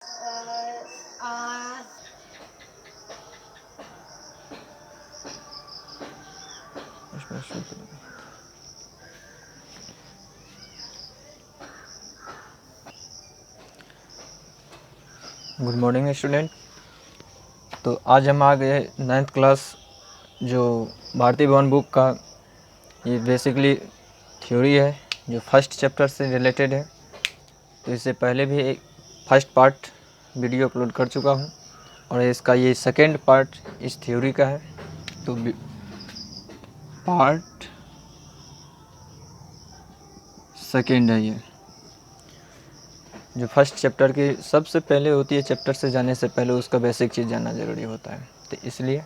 Good morning student. तो आज हम आ गए 9th क्लास जो भारतीय भवन बुक का ये बेसिकली थ्योरी है जो फर्स्ट चैप्टर से रिलेटेड है। तो इससे पहले भी एक फर्स्ट पार्ट वीडियो अपलोड कर चुका हूँ और इसका ये सेकेंड पार्ट इस थ्योरी का है। तो पार्ट सेकेंड है ये जो फर्स्ट चैप्टर की सबसे पहले होती है। चैप्टर से जाने से पहले उसका बेसिक चीज़ जानना ज़रूरी होता है। तो इसलिए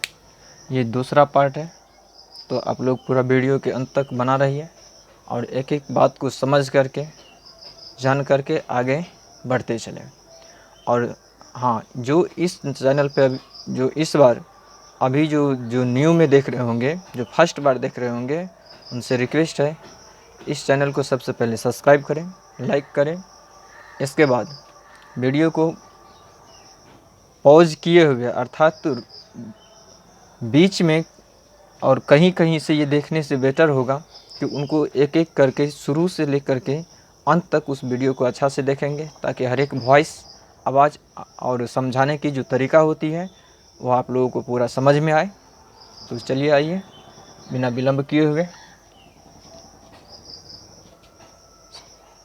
ये दूसरा पार्ट है। तो आप लोग पूरा वीडियो के अंत तक बना रहिए और एक एक बात को समझ करके जान करके आगे बढ़ते चलें। और हाँ, जो इस चैनल पे जो इस बार अभी जो न्यू में देख रहे होंगे, जो फर्स्ट बार देख रहे होंगे, उनसे रिक्वेस्ट है इस चैनल को सबसे पहले सब्सक्राइब करें, लाइक करें। इसके बाद वीडियो को पॉज किए हुए अर्थात तो बीच में और कहीं कहीं से ये देखने से बेटर होगा कि उनको एक एक करके शुरू से लेकर के अंत तक उस वीडियो को अच्छा से देखेंगे, ताकि हर एक वॉइस आवाज़ और समझाने की जो तरीका होती है वो आप लोगों को पूरा समझ में आए। तो चलिए आइए बिना विलंब किए हुए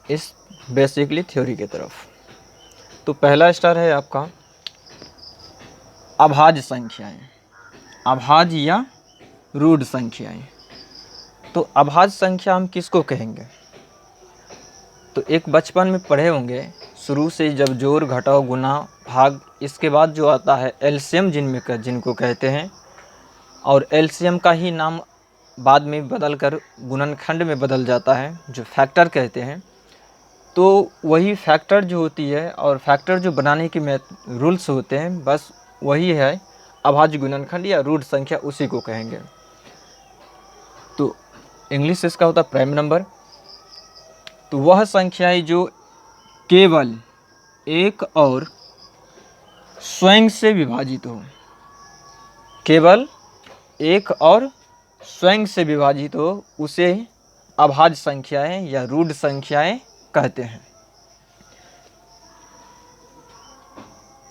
इस बेसिकली थ्योरी की तरफ। तो पहला स्टार है आपका अभाज्य संख्याएं, अभाज्य या रूढ़ संख्याएं। तो अभाज्य संख्या हम किसको कहेंगे? तो एक बचपन में पढ़े होंगे शुरू से, जब जोड़ घटाव गुना भाग, इसके बाद जो आता है एलसीएम जिनको कहते हैं, और एलसीएम का ही नाम बाद में बदल कर गुणनखंड में बदल जाता है जो फैक्टर कहते हैं। तो वही फैक्टर जो होती है और फैक्टर जो बनाने की रूल्स होते हैं, बस वही है अभाज्य गुणनखंड या रूढ़ संख्या, उसी को कहेंगे। तो इंग्लिश इसका होता है प्राइम नंबर। तो वह संख्याएं जो केवल एक और स्वयं से विभाजित हो, केवल एक और स्वयं से विभाजित हो, उसे अभाज्य संख्याएं या रूढ़ संख्याएं कहते हैं।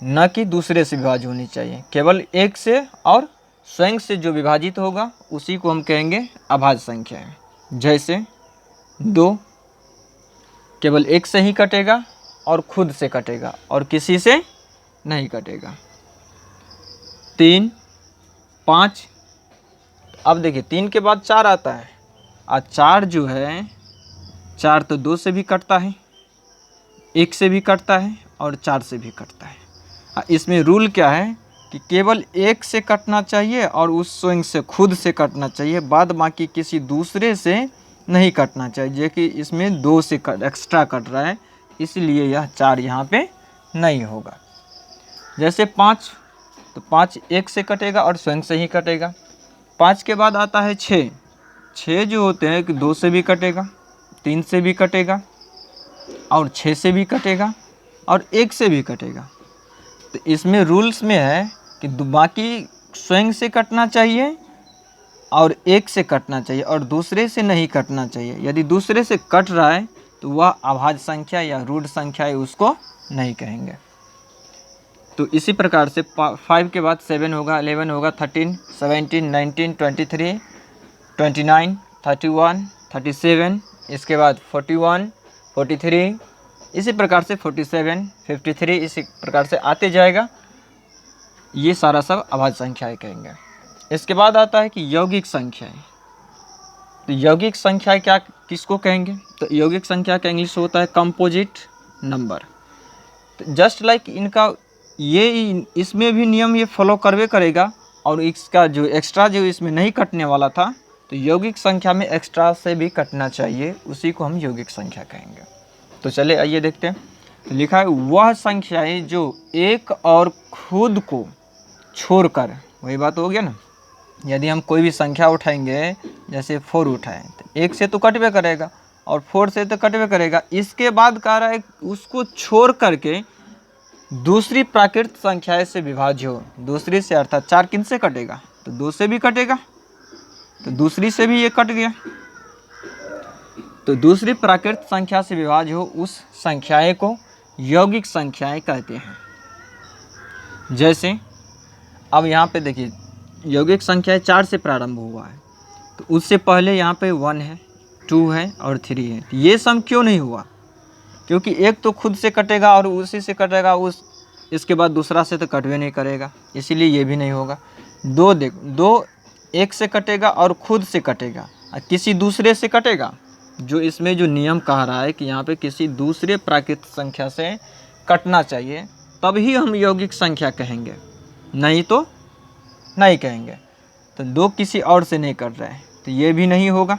न कि दूसरे से विभाज्य होनी चाहिए, केवल एक से और स्वयं से जो विभाजित होगा उसी को हम कहेंगे अभाज्य संख्याएं। जैसे 2 केवल एक से ही कटेगा और खुद से कटेगा और किसी से नहीं कटेगा। 3, 5, अब देखिए 3 के बाद 4 आता है और 4 जो है, 4 तो 2 से भी कटता है, 1 से भी कटता है और 4 से भी कटता है। इसमें रूल क्या है कि केवल 1 से कटना चाहिए और उस स्वयं से खुद से कटना चाहिए, बाद बाकी किसी दूसरे से नहीं कटना चाहिए। जो कि इसमें 2 से एक्स्ट्रा कट रहा है, इसलिए यह 4 यहाँ पे नहीं होगा। जैसे 5, तो 5 1 से कटेगा और स्वयं से ही कटेगा। 5 के बाद आता है 6, 6 जो होते हैं कि 2 से भी कटेगा, 3 से भी कटेगा और 6 से भी कटेगा और 1 से भी कटेगा। तो इसमें रूल्स में है कि बाकी स्वयं से कटना चाहिए और 1 से कटना चाहिए और दूसरे से नहीं कटना चाहिए। यदि दूसरे से कट रहा है तो वह अभाज्य संख्या या रूढ़ संख्या है, उसको नहीं कहेंगे। तो इसी प्रकार से 5 के बाद 7 होगा, 11 होगा, 13, 17, 19, 23, 29, 31, 37, इसके बाद 41, 43, इसी प्रकार से 47, 53, इसी प्रकार से आते जाएगा। ये सारा सब अभाज्य संख्याएं कहेंगे। इसके बाद आता है कि यौगिक संख्याएं। तो यौगिक संख्याएं क्या किसको कहेंगे? तो यौगिक संख्या का इंग्लिश होता है कंपोजिट नंबर। तो जस्ट लाइक इनका ये इसमें भी नियम ये फॉलो करवे करेगा और इसका जो एक्स्ट्रा जो इसमें नहीं कटने वाला था, तो यौगिक संख्या में एक्स्ट्रा से भी कटना चाहिए, उसी को हम यौगिक संख्या कहेंगे। तो चले आइए देखते हैं। तो लिखा है वह संख्याएं जो एक और खुद को छोड़कर, वही बात हो गया ना। यदि हम कोई भी संख्या उठाएंगे, जैसे 4 उठाएं, तो 1 से तो कटवे करेगा और 4 से तो कटवे करेगा। इसके बाद कह रहा है उसको छोड़ करके दूसरी प्राकृत संख्याएं से विभाज्य हो, दूसरी से अर्थात 4 किन से कटेगा, तो 2 से भी कटेगा, तो दूसरी से भी ये कट गया। तो दूसरी प्राकृत संख्या से विभाज्य हो उस संख्याएं को यौगिक संख्याएं कहते हैं। जैसे अब यहाँ पे देखिए यौगिक संख्याएं 4 से प्रारंभ हुआ है, तो उससे पहले यहाँ पे 1 है, 2 है और 3 है। तो ये सम क्यों नहीं हुआ, क्योंकि एक तो खुद से कटेगा और उसी से कटेगा, इसके बाद दूसरा से तो कटवे नहीं करेगा, इसीलिए ये भी नहीं होगा। 2 देख, 2 एक से कटेगा और खुद से कटेगा और किसी दूसरे से कटेगा, जो इसमें जो नियम कह रहा है कि यहाँ पे किसी दूसरे प्राकृत संख्या से कटना चाहिए, तभी हम यौगिक संख्या कहेंगे, नहीं तो नहीं कहेंगे। तो 2 किसी और से नहीं कट रहा है तो ये भी नहीं होगा।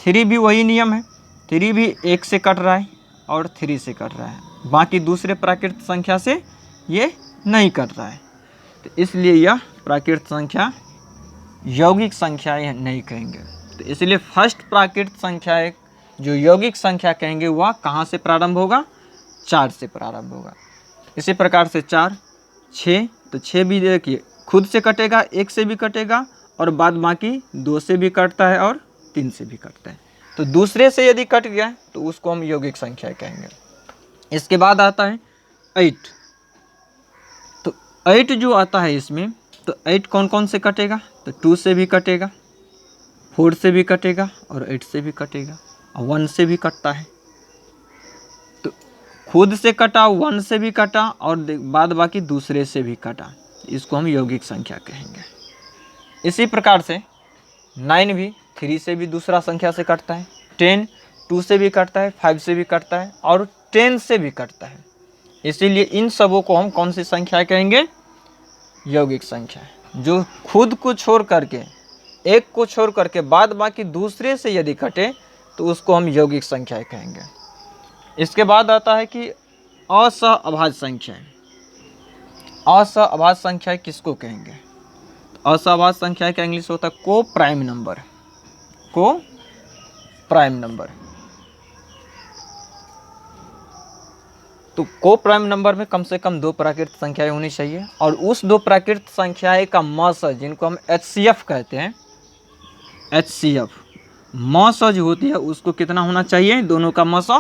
3 भी वही नियम है, 3 भी 1 से कट रहा है और 3 से कट रहा है, बाकी दूसरे प्राकृत संख्या से ये नहीं कट रहा है, तो इसलिए यह प्राकृत संख्या यौगिक संख्याएं नहीं कहेंगे। तो इसलिए फर्स्ट प्राकृत संख्या जो यौगिक संख्या कहेंगे वह कहाँ से प्रारंभ होगा, 4 से प्रारंभ होगा। इसी प्रकार से 4, 6, तो 6 भी देखिए खुद से कटेगा, 1 से भी कटेगा और बाद बाकी 2 से भी कटता है और 3 से भी कटता है। तो दूसरे से यदि कट गया तो उसको हम यौगिक संख्या कहेंगे। इसके बाद आता है 8। तो 8 जो आता है इसमें, तो 8 कौन कौन से कटेगा, तो 2 से भी कटेगा, 4 से भी कटेगा और 8 से भी कटेगा और 1 से भी कटता है। तो खुद से कटा, 1 से भी कटा और बाद बाकी दूसरे से भी कटा, इसको हम यौगिक संख्या कहेंगे। इसी प्रकार से 9 भी 3 से भी दूसरा संख्या से कटता है, 10 2 से भी कटता है, 5 से भी कटता है और 10 से भी कटता है। इसीलिए इन सबों को हम कौन सी संख्या कहेंगे, यौगिक संख्या। जो खुद को छोड़ करके, एक को छोड़ करके बाद बाकी दूसरे से यदि कटे तो उसको हम यौगिक संख्या कहेंगे। इसके बाद आता है कि असहअभाज्य संख्या। असहअभाज्य संख्या किसको कहेंगे, असहअभाज्य संख्या का इंग्लिश होता है को प्राइम नंबर। को प्राइम नंबर, तो को प्राइम नंबर में कम से कम 2 प्राकृत संख्याएं होनी चाहिए और उस 2 प्राकृत संख्याएं का मस जिनको हम HCF कहते हैं, HCF मस जो होती है उसको कितना होना चाहिए, दोनों का मस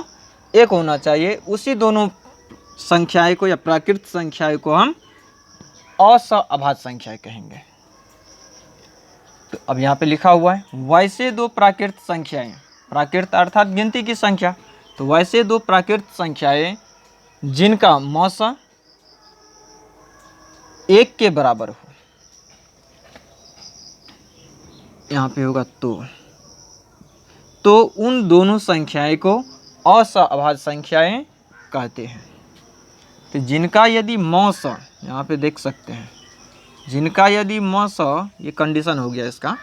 1 होना चाहिए। उसी दोनों संख्याएं को या प्राकृत संख्याएं को हम असहअभाज्य संख्या कहेंगे। तो अब यहाँ पे लिखा हुआ है वैसे 2 प्राकृत संख्याएं, प्राकृत अर्थात गिनती की संख्या, तो वैसे 2 प्राकृत संख्याएं जिनका मस 1 के बराबर हो, यहाँ पे होगा तो उन दोनों संख्याएं को असहअभाज्य संख्याएं कहते हैं। तो जिनका यदि मस, यहाँ पे देख सकते हैं, जिनका यदि मस, ये कंडीशन हो गया इसका,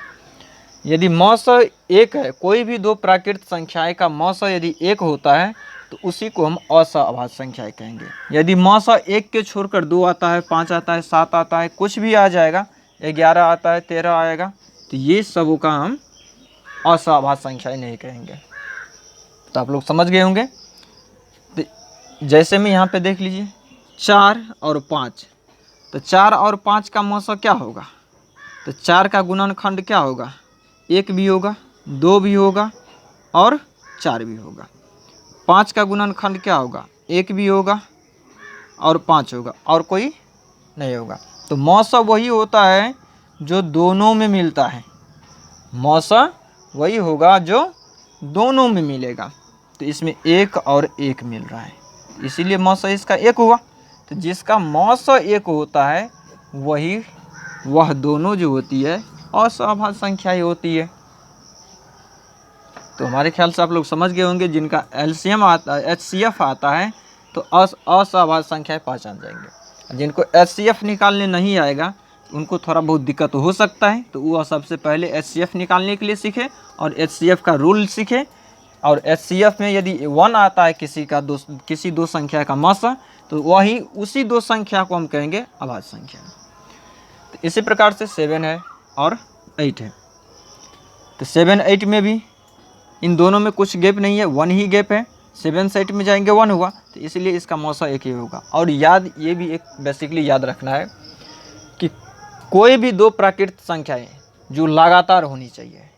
यदि मस 1 है, कोई भी 2 प्राकृत संख्याएं का मस यदि 1 होता है तो उसी को हम असहअभाज्य संख्याएं कहेंगे। यदि मस 1 के छोड़कर 2 आता है, 5 आता है, 7 आता है, कुछ भी आ जाएगा, 11 आता है, 13 आएगा, तो ये सबों का हम असहअभाज्य संख्याएं नहीं कहेंगे। तो आप लोग समझ गए होंगे। तो जैसे में यहाँ पे देख लीजिए 4 और 5, तो 4 और 5 का मस क्या होगा, तो 4 का गुणनखंड क्या होगा, 1 भी होगा, 2 भी होगा और 4 भी होगा। 5 का गुणनखंड क्या होगा, 1 भी होगा और 5 होगा और कोई नहीं होगा। तो मस वही होता है जो दोनों में मिलता है, मस वही होगा जो दोनों में मिलेगा। तो इसमें 1 और 1 मिल रहा है, इसीलिए मस इसका 1 हुआ। तो जिसका मस 1 होता है वह दोनों जो होती है असहअभाज्य संख्या ही होती है। तो हमारे ख्याल से आप लोग समझ गए होंगे, जिनका एलसीएम आता है, HCF आता है, तो असहअभाज्य संख्याएं पहचान जाएंगे। जिनको HCF निकालने नहीं आएगा उनको थोड़ा बहुत दिक्कत हो सकता है, तो वो सबसे पहले HCF निकालने के लिए सीखे और HCF का रूल सीखे। और HCF में यदि 1 आता है किसी 2 संख्या का मस, तो वही उसी 2 संख्या को हम कहेंगे अभाज्य संख्या। तो इसी प्रकार से 7 है और 8 है। तो 7 8 में भी इन दोनों में कुछ गैप नहीं है, 1 ही गैप है। 7 सेट में जाएंगे 1 हुआ, तो इसलिए इसका मौसा एक ही होगा। और याद ये भी एक बेसिकली याद रखना है कि कोई भी दो प्राकृत संख्याएं जो लगातार होनी चाहिए,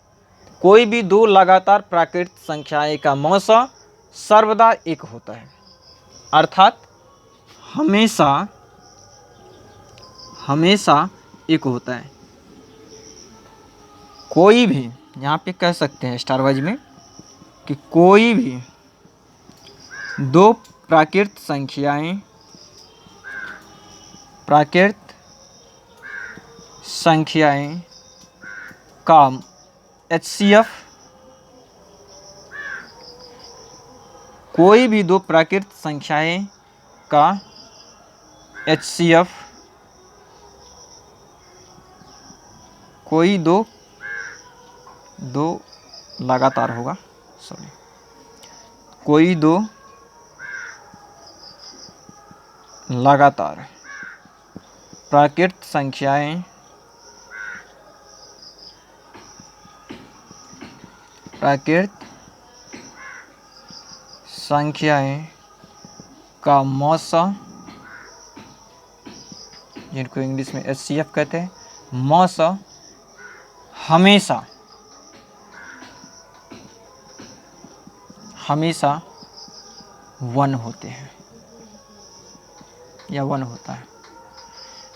कोई भी दो लगातार प्राकृत संख्याएं का मौसा सर्वदा एक होता है, अर्थात हमेशा हमेशा एक होता है। कोई भी, यहाँ पे कह सकते हैं स्टार वाइज में कि कोई भी दो प्राकृत संख्याएं का HCF, कोई भी दो प्राकृत संख्याएं का HCF, कोई दो लगातार होगा, सॉरी, कोई दो लगातार प्राकृत संख्याएं का मौसा, जिनको इंग्लिश में HCF कहते हैं, मौसा हमेशा 1 होते हैं या 1 होता है।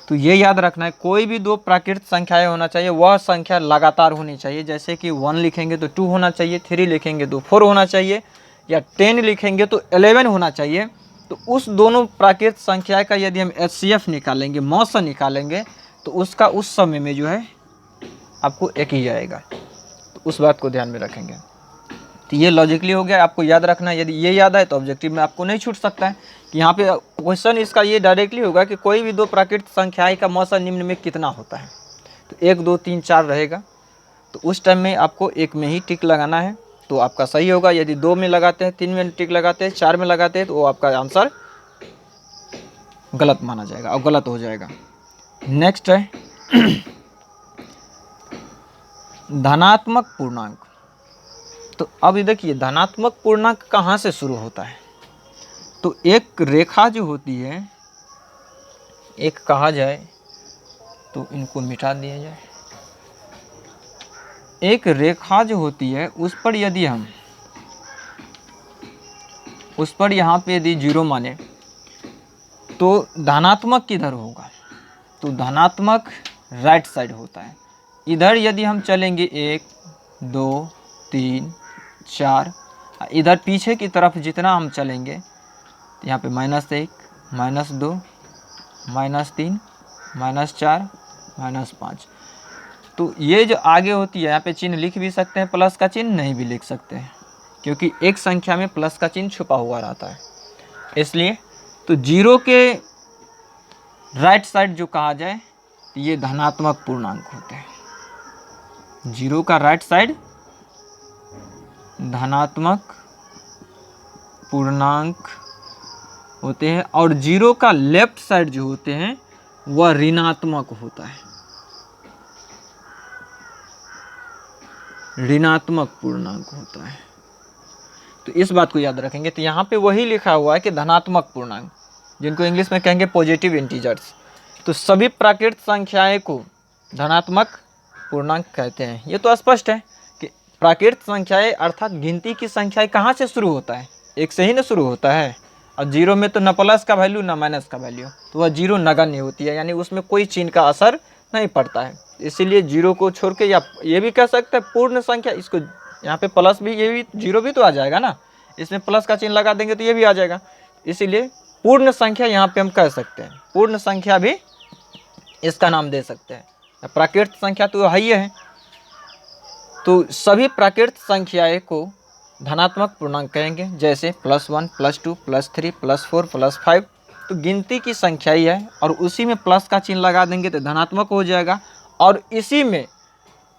तो ये याद रखना है, कोई भी दो प्राकृत संख्याएं होना चाहिए, वह संख्या लगातार होनी चाहिए। जैसे कि 1 लिखेंगे तो 2 होना चाहिए, 3 लिखेंगे तो 4 होना चाहिए, या 10 लिखेंगे तो 11 होना चाहिए। तो उस दोनों प्राकृत संख्या का यदि हम HCF निकालेंगे, मौसा निकालेंगे, तो उसका उस समय में जो है आपको एक ही आएगा। तो उस बात को ध्यान में रखेंगे। तो ये लॉजिकली हो गया, आपको याद रखना है। यदि ये याद आए तो ऑब्जेक्टिव में आपको नहीं छूट सकता है कि यहाँ पे क्वेश्चन इसका ये डायरेक्टली होगा कि कोई भी दो प्राकृत संख्याएं का मौसा निम्न में कितना होता है। तो 1 2 3 4 रहेगा, तो उस टाइम में आपको 1 में ही टिक लगाना है, तो आपका सही होगा। यदि 2 में लगाते हैं, 3 में टिक लगाते हैं, 4 में लगाते हैं, तो वो आपका आंसर गलत माना जाएगा और गलत हो जाएगा। नेक्स्ट है धनात्मक पूर्णांक। तो अब देखिए धनात्मक पूर्णांक कहाँ से शुरू होता है। तो एक रेखा जो होती है, एक कहा जाए तो इनको मिटा दिया जाए, एक रेखा जो होती है उस पर यदि हम उस पर यहाँ पे यदि 0 माने तो धनात्मक किधर होगा, तो धनात्मक राइट साइड होता है। इधर यदि हम चलेंगे 1 2 3 4, इधर पीछे की तरफ जितना हम चलेंगे तो यहाँ पे -1 -2 -3 -4 -5। तो ये जो आगे होती है, यहाँ पे चिन्ह लिख भी सकते हैं, प्लस का चिन्ह नहीं भी लिख सकते हैं, क्योंकि एक संख्या में प्लस का चिन्ह छुपा हुआ रहता है। इसलिए तो 0 के राइट साइड जो कहा जाए तो ये धनात्मक पूर्णांक होते हैं। 0 का राइट साइड धनात्मक पूर्णांक होते हैं, और 0 का लेफ्ट साइड जो होते हैं वह ऋणात्मक होता है, ऋणात्मक पूर्णांक होता है। तो इस बात को याद रखेंगे। तो यहाँ पे वही लिखा हुआ है कि धनात्मक पूर्णांक, जिनको इंग्लिश में कहेंगे पॉजिटिव इंटीजर्स। तो सभी प्राकृत संख्याएं को धनात्मक पूर्णांक कहते हैं। ये तो स्पष्ट है कि प्राकृत संख्याएं अर्थात गिनती की संख्याएं कहाँ से शुरू होता है, 1 से ही ना शुरू होता है। और 0 में तो न प्लस का वैल्यू न माइनस का वैल्यू, तो वह 0 नगण्य होती है, यानी उसमें कोई चिन्ह का असर नहीं पड़ता है। इसीलिए 0 को छोड़ के, या ये भी कह सकते हैं पूर्ण संख्या, इसको यहाँ पे प्लस भी, ये भी 0 भी तो आ जाएगा ना, इसमें प्लस का चिन्ह लगा देंगे तो ये भी आ जाएगा। इसीलिए पूर्ण संख्या यहाँ पे हम कह सकते हैं, पूर्ण संख्या भी इसका नाम दे सकते हैं। प्राकृत संख्या तो है ही है। तो सभी प्राकृत संख्याएं को धनात्मक पूर्णांक कहेंगे, जैसे +1 +2 +3 +4 +5। तो गिनती की संख्या ही है, और उसी में प्लस का चिन्ह लगा देंगे तो धनात्मक हो जाएगा, और इसी में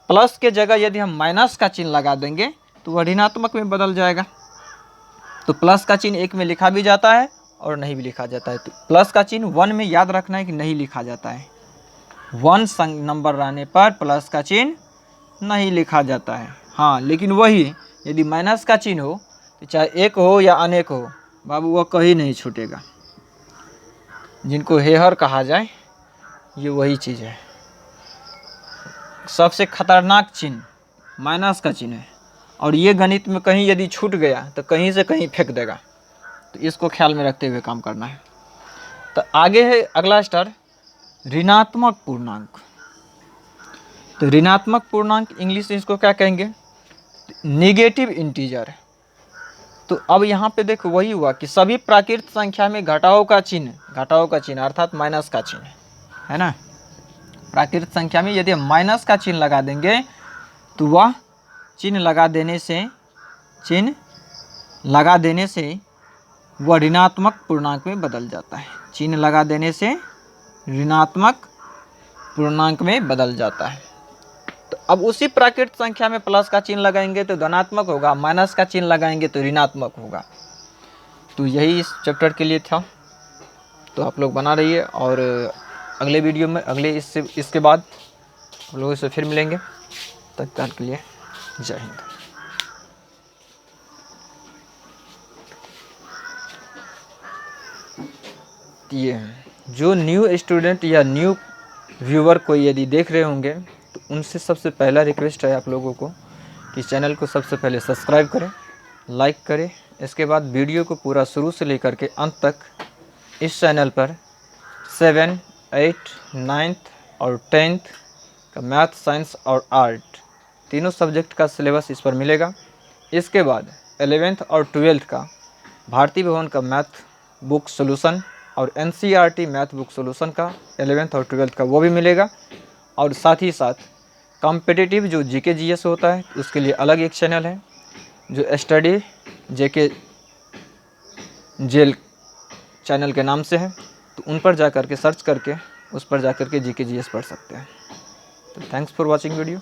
प्लस के जगह यदि हम माइनस का चिन्ह लगा देंगे तो वह ऋणात्मक में बदल जाएगा। तो प्लस का चिन्ह 1 में लिखा भी जाता है और नहीं भी लिखा जाता है। तो प्लस का चिन्ह 1 में याद रखना है कि नहीं लिखा जाता है, 1 नंबर रहने पर प्लस का चिन्ह नहीं लिखा जाता है। हाँ, लेकिन वही यदि माइनस का चिन्ह हो तो चाहे एक हो या अनेक हो बाबू, वह कहीं नहीं छूटेगा। जिनको हेहर कहा जाए, ये वही चीज़ है। सबसे खतरनाक चिन्ह माइनस का चिन्ह है, और ये गणित में कहीं यदि छूट गया तो कहीं से कहीं फेंक देगा। तो इसको ख्याल में रखते हुए काम करना है। तो आगे है अगला स्तर, ऋणात्मक पूर्णांक। तो ऋणात्मक पूर्णांक इंग्लिश में इसको क्या कहेंगे? Negative integer. तो अब यहाँ पे देखो वही हुआ कि सभी प्राकृत संख्या में घटाओ का चिन्ह अर्थात माइनस का चिन्ह, है ना। प्राकृत संख्या में यदि माइनस का चिन्ह लगा देंगे तो वह चिन्ह लगा देने से वह ऋणात्मक पूर्णांक में बदल जाता है। चिन्ह लगा देने से ऋणात्मक पूर्णांक में बदल जाता है। तो अब उसी प्राकृत संख्या में प्लस का चिन्ह लगाएंगे तो धनात्मक होगा, माइनस का चिन्ह लगाएंगे तो ऋणात्मक होगा। तो यही इस चैप्टर के लिए था। तो आप लोग बना रहिए, और अगले वीडियो में इसके बाद हम लोगों से फिर मिलेंगे। तत्काल के लिए जय हिंद। ये जो न्यू स्टूडेंट या न्यू व्यूवर कोई यदि देख रहे होंगे तो उनसे सबसे पहला रिक्वेस्ट है आप लोगों को कि चैनल को सबसे पहले सब्सक्राइब करें, लाइक करें। इसके बाद वीडियो को पूरा शुरू से लेकर के अंत तक इस चैनल पर 7, 8, 9th और 10th का मैथ, साइंस और आर्ट तीनों सब्जेक्ट का सिलेबस इस पर मिलेगा। इसके बाद 11th और 12th का भारती भवन का मैथ बुक सॉल्यूशन और NCERT मैथ बुक सॉल्यूशन का 11th और 12th का वो भी मिलेगा। और साथ ही साथ कॉम्पिटिटिव जो GK GS होता है उसके लिए अलग एक चैनल है जो स्टडी JK जेल चैनल के नाम से है। तो उन पर जा कर के सर्च करके उस पर जा कर के GK GS पढ़ सकते हैं। तो थैंक्स फॉर वॉचिंग वीडियो।